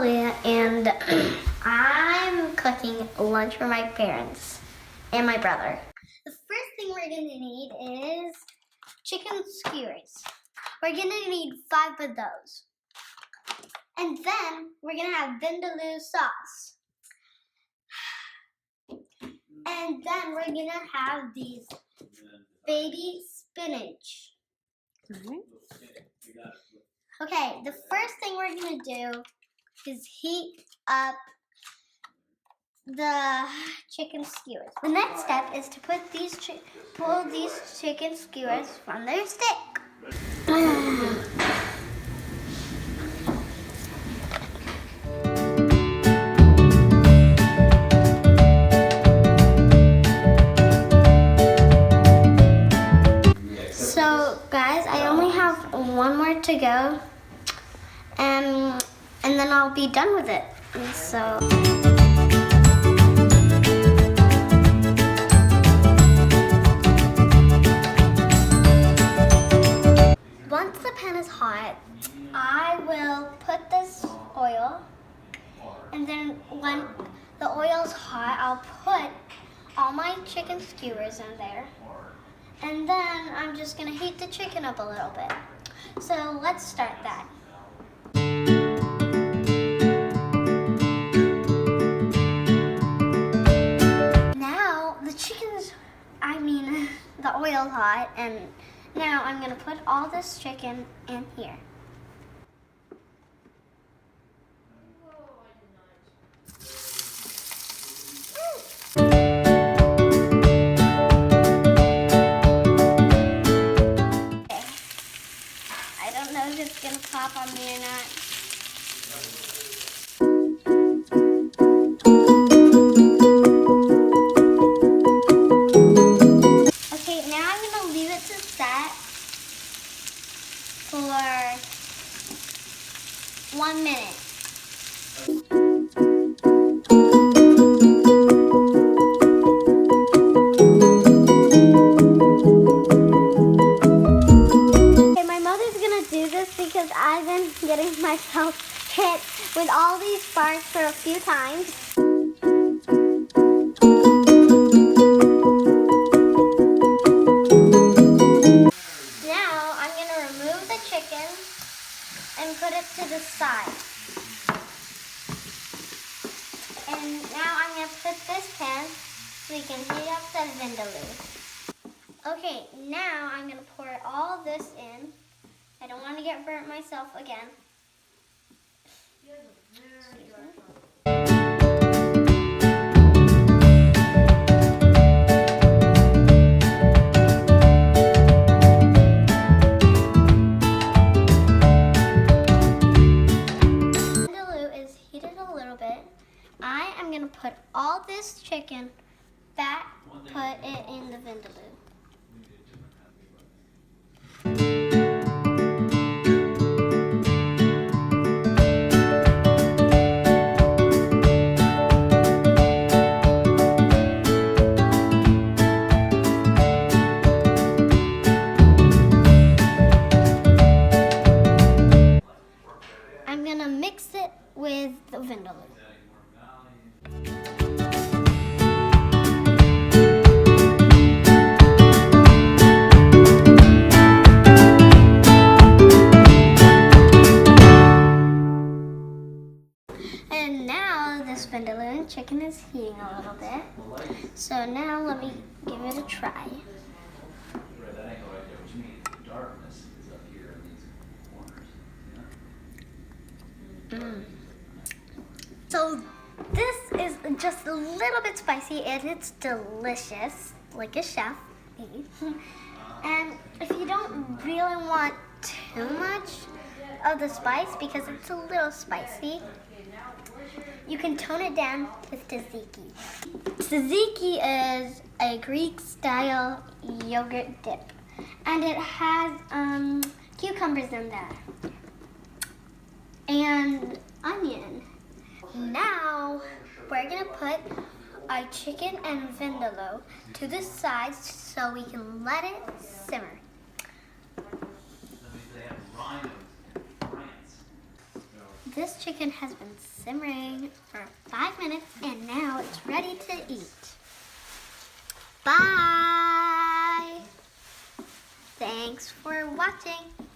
Malia, and I'm cooking lunch for my parents and my brother. The first thing we're gonna need is chicken skewers. We're gonna need 5 of those. And then we're gonna have Vindaloo sauce. And then we're gonna have these baby spinach. Okay, the first thing we're gonna do is heat up the chicken skewers. The next step is to put pull these chicken skewers from their stick. So guys, I only have one more to go, and then I'll be done with it. And so. Once the pan is hot, I will put this oil, and then when the oil's hot, I'll put all my chicken skewers in there, and then I'm just gonna heat the chicken up a little bit. So let's start that. Now the oil's hot, and now I'm gonna put all this chicken in here. Okay. I don't know if it's gonna pop on me or not. Okay, now I'm gonna leave it to set for 1 minute. Okay, my mother's gonna do this because I've been getting myself hit with all these sparks for a few times. And put it to the side. And now I'm going to put this pan so we can heat up the vindaloo. Okay, now I'm going to pour all this in. I don't want to get burnt myself again. I'm going to put all this chicken back, put it in the vindaloo. I'm going to mix it with the vindaloo. And now this vindaloo and chicken is heating a little bit. So now let me give it a try. So this is just a little bit spicy and it's delicious, like a chef. And if you don't really want too much of the spice because it's a little spicy, you can tone it down with tzatziki. Tzatziki is a Greek-style yogurt dip, and it has cucumbers in there and onion. Now we're gonna put our chicken and vindaloo to the side so we can let it simmer. this chicken has been simmering for 5 minutes and now it's ready to eat. Bye! Thanks for watching.